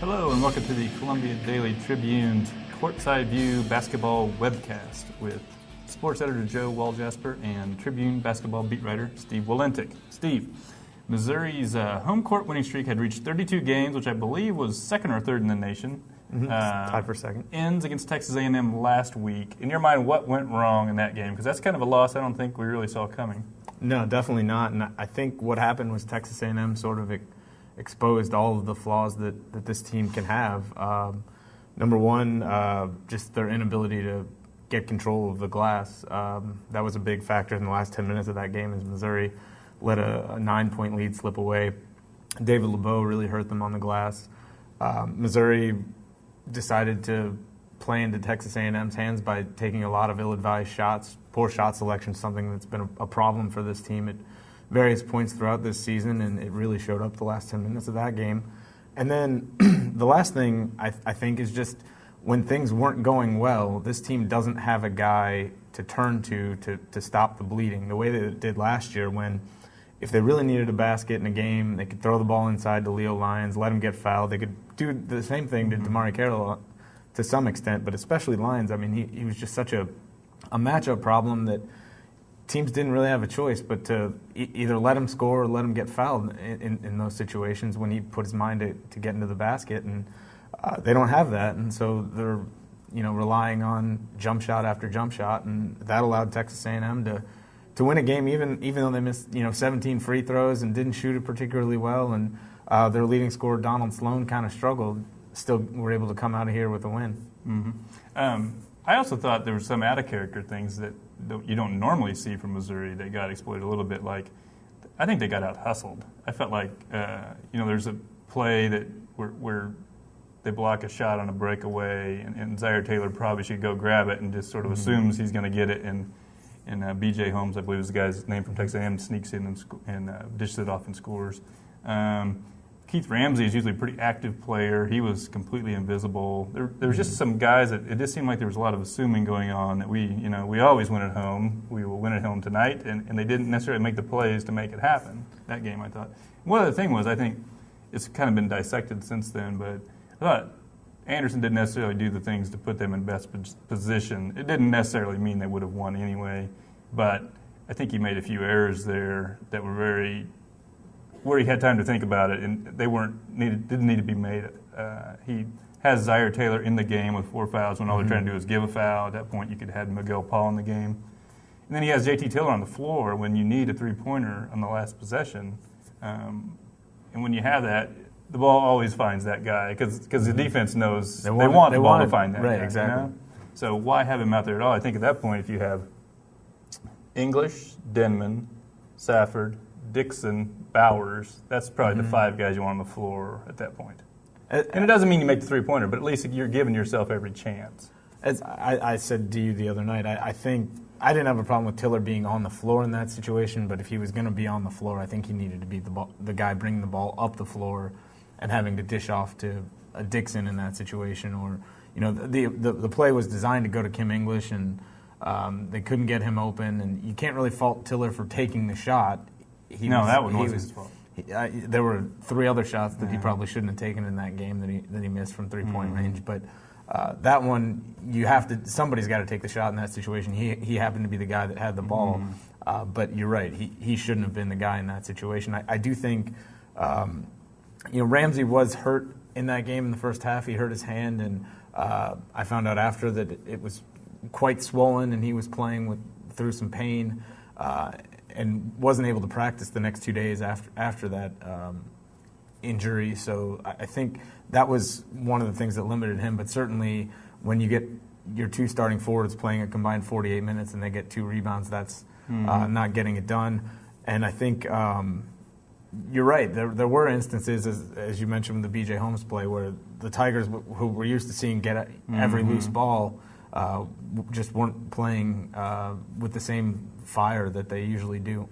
Hello and welcome to the Columbia Daily Tribune's Courtside View Basketball Webcast with sports editor Joe Walljasper and Tribune basketball beat writer Steve Walentik. Steve, Missouri's home court winning streak had reached 32 games, which I believe was second or third in the nation. Tied for second. Ends against Texas A&M last week. In your mind, what went wrong in that game? Because that's kind of a loss I don't think we really saw coming. No, definitely not. And I think what happened was Texas A&M sort of exposed all of the flaws that this team can have. Number one, just their inability to get control of the glass. That was a big factor in the last 10 minutes of that game as Missouri let a 9-point lead slip away. David LeBeau really hurt them on the glass. Missouri decided to play into Texas A&M's hands by taking a lot of ill-advised shots. Poor shot selection, something that's been a problem for this team at various points throughout this season, and it really showed up the last 10 minutes of that game. And then the last thing I think is just when things weren't going well, this team doesn't have a guy to turn to stop the bleeding the way that it did last year when if they really needed a basket in a game, they could throw the ball inside to Leo Lyons, let him get fouled. They could do the same thing to Damari Carroll to some extent, but especially Lyons. I mean, he was just such a matchup problem that teams didn't really have a choice but to either let him score or let him get fouled in those situations when he put his mind to get into the basket. And they don't have that, and so they're relying on jump shot after jump shot, and that allowed Texas A&M to win a game even though they missed 17 free throws and didn't shoot it particularly well, and their leading scorer Donald Sloan kind of struggled. Still were able to come out of here with a win. Mm-hmm. I also thought there were some out-of-character things that you don't normally see from Missouri that got exploited a little bit. Like, I think they got out-hustled. I felt like, there's a play that where they block a shot on a breakaway, and Zaire Taylor probably should go grab it and just sort of assumes he's going to get it, and B.J. Holmes, I believe is the guy's name from Texas A&M, sneaks in and dishes it off and scores. Keith Ramsey is usually a pretty active player. He was completely invisible. There was just some guys that it just seemed like there was a lot of assuming going on that we always win at home. We will win at home tonight, and they didn't necessarily make the plays to make it happen. That game, I thought. One other thing was I think it's kind of been dissected since then, but I thought Anderson didn't necessarily do the things to put them in best position. It didn't necessarily mean they would have won anyway, but I think he made a few errors there that were where he had time to think about it, and they didn't need to be made. He has Zaire Taylor in the game with 4 fouls when all they're trying to do is give a foul. At that point, you could have had Miguel Paul in the game. And then he has J.T. Tiller on the floor when you need a three-pointer on the last possession. And when you have that, the ball always finds that guy because the defense knows they want the ball to find that guy. Exactly. So why have him out there at all? I think at that point, if you have English, Denman, Safford, Dixon, Bowers, that's probably the 5 guys you want on the floor at that point. And it doesn't mean you make the three-pointer, but at least you're giving yourself every chance. As I said to you the other night, I think I didn't have a problem with Tiller being on the floor in that situation, but if he was going to be on the floor, I think he needed to be the guy bringing the ball up the floor and having to dish off to a Dixon in that situation. Or the play was designed to go to Kim English, and they couldn't get him open, and you can't really fault Tiller for taking the shot. That one wasn't his fault. There were 3 other shots that he probably shouldn't have taken in that game that he missed from three-point range. But that one, somebody's got to take the shot in that situation. He happened to be the guy that had the ball. But you're right, he shouldn't have been the guy in that situation. I do think, Ramsey was hurt in that game in the first half. He hurt his hand, and I found out after that it was quite swollen, and he was playing through some pain. And wasn't able to practice the next 2 days after that injury. So I think that was one of the things that limited him. But certainly when you get your 2 starting forwards playing a combined 48 minutes and they get 2 rebounds, that's not getting it done. And I think you're right. There were instances, as you mentioned with the B.J. Holmes play, where the Tigers, who we're used to seeing get every loose ball, just weren't playing with the same fire that they usually do.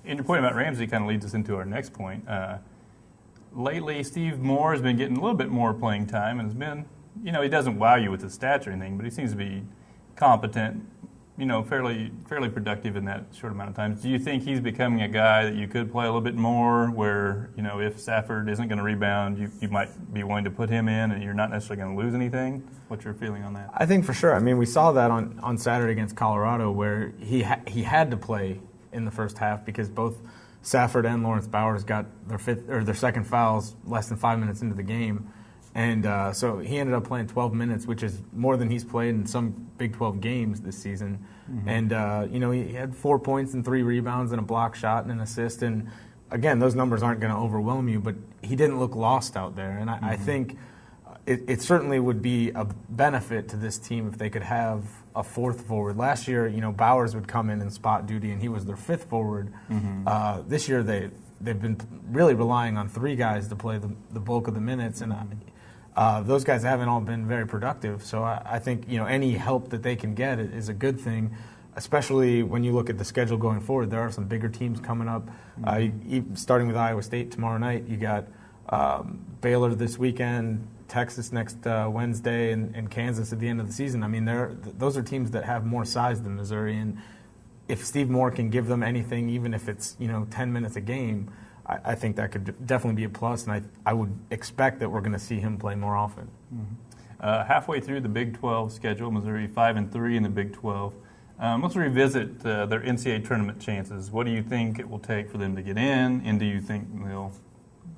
And your point about Ramsey kind of leads us into our next point. Lately, Steve Moore has been getting a little bit more playing time and has been, he doesn't wow you with his stats or anything, but he seems to be competent, fairly productive in that short amount of time. Do you think he's becoming a guy that you could play a little bit more where, if Safford isn't going to rebound, you might be willing to put him in and you're not necessarily going to lose anything? What's your feeling on that? I think for sure. I mean, we saw that on Saturday against Colorado where he had to play in the first half because both Safford and Lawrence Bowers got their second fouls less than 5 minutes into the game. And so he ended up playing 12 minutes, which is more than he's played in some Big 12 games this season. Mm-hmm. And, he had 4 points and 3 rebounds and a block shot and an assist. And, again, those numbers aren't going to overwhelm you, but he didn't look lost out there. And I think it certainly would be a benefit to this team if they could have a fourth forward. Last year, Bowers would come in spot duty, and he was their fifth forward. Mm-hmm. This year they've been really relying on 3 guys to play the bulk of the minutes, and those guys haven't all been very productive. So I think any help that they can get is a good thing, especially when you look at the schedule going forward. There are some bigger teams coming up, starting with Iowa State tomorrow night. You got Baylor this weekend, Texas next Wednesday, and Kansas at the end of the season. I mean, those are teams that have more size than Missouri, and if Steve Moore can give them anything, even if it's 10 minutes a game, I think that could definitely be a plus, and I would expect that we're going to see him play more often. Mm-hmm. Halfway through the Big 12 schedule, Missouri 5-3 in the Big 12. Let's revisit their NCAA tournament chances. What do you think it will take for them to get in, and do you think they'll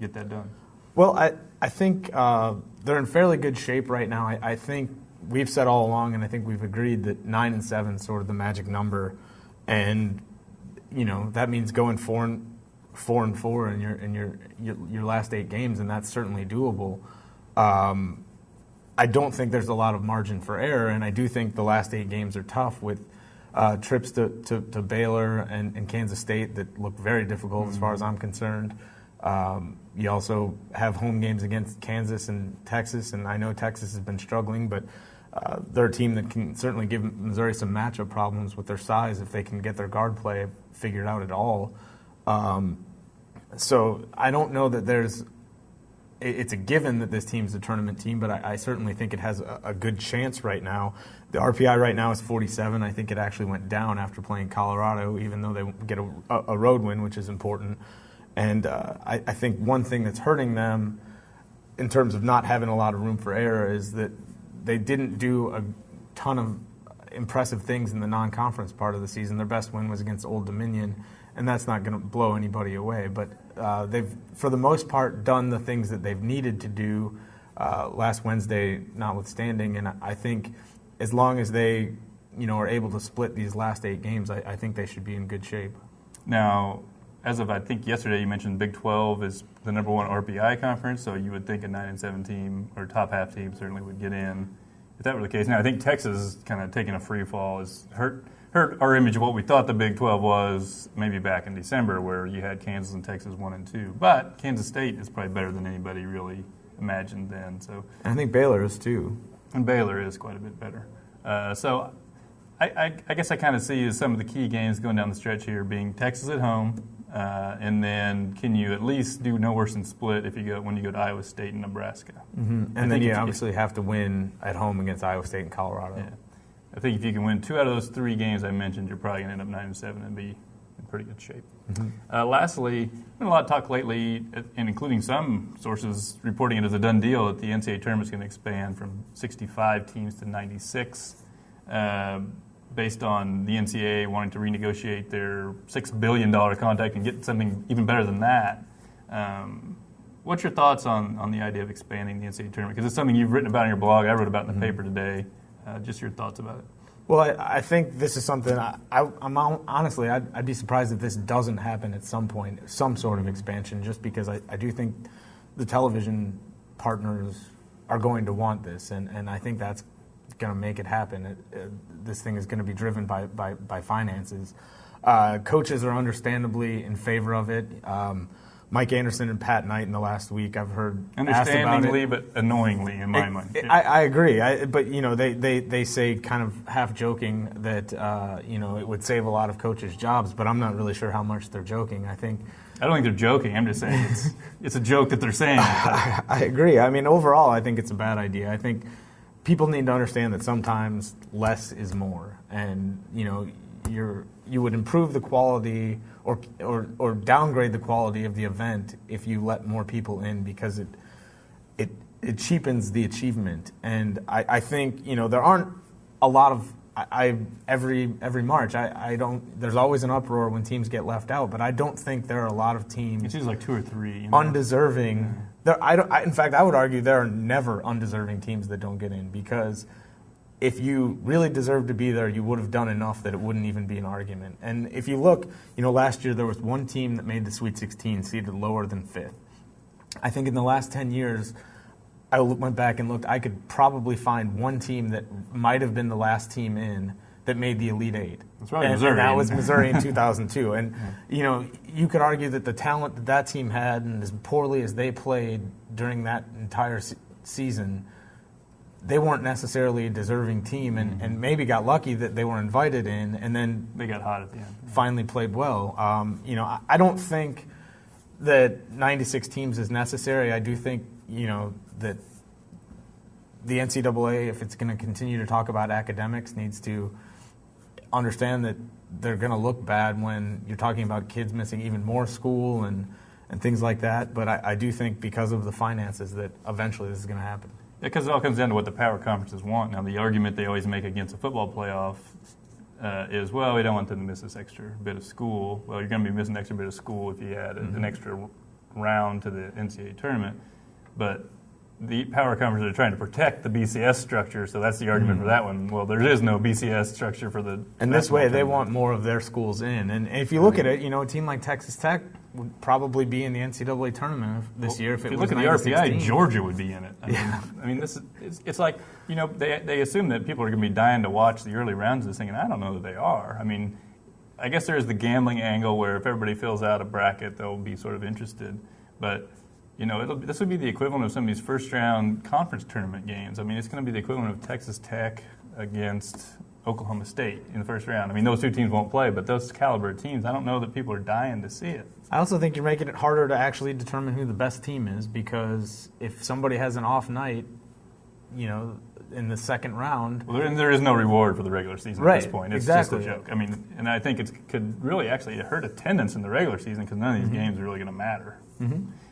get that done? Well, I think they're in fairly good shape right now. I think we've said all along, and I think we've agreed that 9-7 is sort of the magic number, and that means going 4-4 in your last 8 games, and that's certainly doable. I don't think there's a lot of margin for error, and I do think the last 8 games are tough with trips to Baylor and Kansas State that look very difficult as far as I'm concerned. You also have home games against Kansas and Texas, and I know Texas has been struggling, but they're a team that can certainly give Missouri some matchup problems with their size if they can get their guard play figured out at all. So I don't know that it's a given that this team's a tournament team, but I certainly think it has a good chance right now. The RPI right now is 47. I think it actually went down after playing Colorado, even though they get a road win, which is important. And I think one thing that's hurting them in terms of not having a lot of room for error is that they didn't do a ton of impressive things in the non-conference part of the season. Their best win was against Old Dominion, and that's not going to blow anybody away. But they've, for the most part, done the things that they've needed to do last Wednesday notwithstanding. And I think as long as they are able to split these last 8 games, I think they should be in good shape. Now, as of I think yesterday, you mentioned Big 12 is the number 1 RPI conference, so you would think a 9-7 team or top half team certainly would get in if that were the case. Now, I think Texas kind of taking a free fall has hurt our image of what we thought the Big 12 was maybe back in December, where you had Kansas and Texas 1 and 2. But Kansas State is probably better than anybody really imagined then. So I think Baylor is too. And Baylor is quite a bit better. So I guess I kind of see as some of the key games going down the stretch here being Texas at home, and then can you at least do no worse than split when you go to Iowa State and Nebraska. Mm-hmm. And then you obviously have to win at home against Iowa State and Colorado. Yeah. I think if you can win 2 out of those 3 games I mentioned, you're probably going to end up 9-7 and be in pretty good shape. Mm-hmm. Lastly, been a lot of talk lately, and including some sources reporting it as a done deal, that the NCAA tournament is going to expand from 65 teams to 96, based on the NCAA wanting to renegotiate their $6 billion contract and get something even better than that. What's your thoughts on the idea of expanding the NCAA tournament? Because it's something you've written about in your blog. I wrote about in the paper today. Just your thoughts about it. Well, I think this is something I'm honestly, I'd be surprised if this doesn't happen at some point, some sort of expansion, just because I do think the television partners are going to want this, and I think that's going to make it happen. This thing is going to be driven by finances. Coaches are understandably in favor of it. Mike Anderson and Pat Knight in the last week, I've heard understandingly, but annoyingly in my mind. I agree, but they say kind of half joking that it would save a lot of coaches' jobs, but I'm not really sure how much they're joking. I don't think they're joking. I'm just saying it's a joke that they're saying. I agree. I mean, overall, I think it's a bad idea. I think people need to understand that sometimes less is more, and you would improve the quality or downgrade the quality of the event if you let more people in, because it cheapens the achievement. And I think there aren't a lot of every March I don't. There's always an uproar when teams get left out, but I don't think there are a lot of teams. It's usually like 2 or 3 undeserving. Yeah. In fact, I would argue there are never undeserving teams that don't get in, because if you really deserve to be there, you would have done enough that it wouldn't even be an argument. And if you look, last year there was one team that made the Sweet 16, seeded lower than 5th. I think in the last 10 years, I went back and looked, I could probably find one team that might have been the last team in that made the Elite Eight. That's right, Missouri. And that was Missouri in 2002. And, you could argue that the talent that team had, and as poorly as they played during that entire season, they weren't necessarily a deserving team, and maybe got lucky that they were invited in, and then they got hot at the end. Finally played well. I don't think that 96 teams is necessary. I do think, that the NCAA, if it's going to continue to talk about academics, needs to understand that they're going to look bad when you're talking about kids missing even more school and things like that. But I do think because of the finances that eventually this is going to happen. Because it all comes down to what the power conferences want. Now, the argument they always make against a football playoff is, well, we don't want them to miss this extra bit of school. Well, you're going to be missing an extra bit of school if you add an extra round to the NCAA tournament. But the power conferences are trying to protect the BCS structure, so that's the argument for that one. Well, there is no BCS structure for the. And this way, they want more of their schools in. And if you look at it, a team like Texas Tech would probably be in the NCAA tournament this year if it was. If you look at the 96 RPI, Georgia would be in it. I mean, this is it's like they assume that people are going to be dying to watch the early rounds of this thing, and I don't know that they are. I mean, I guess there's the gambling angle where if everybody fills out a bracket, they'll be sort of interested, but. This would be the equivalent of some of these first-round conference tournament games. I mean, it's going to be the equivalent of Texas Tech against Oklahoma State in the first round. I mean, those two teams won't play, but those caliber teams, I don't know that people are dying to see it. I also think you're making it harder to actually determine who the best team is, because if somebody has an off night, in the second round. Well, there is no reward for the regular season at this point. It's exactly. just a joke. I mean, and I think it could really actually hurt attendance in the regular season because none of these games are really going to matter.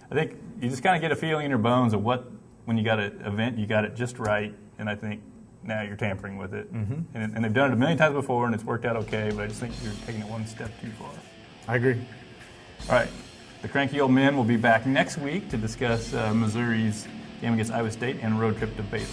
I think you just kind of get a feeling in your bones of when you got an event, you got it just right, and I think now you're tampering with it. And they've done it a million times before, and it's worked out okay, but I just think you're taking it one step too far. I agree. All right. The Cranky Old Men will be back next week to discuss Missouri's game against Iowa State and road trip to Baylor.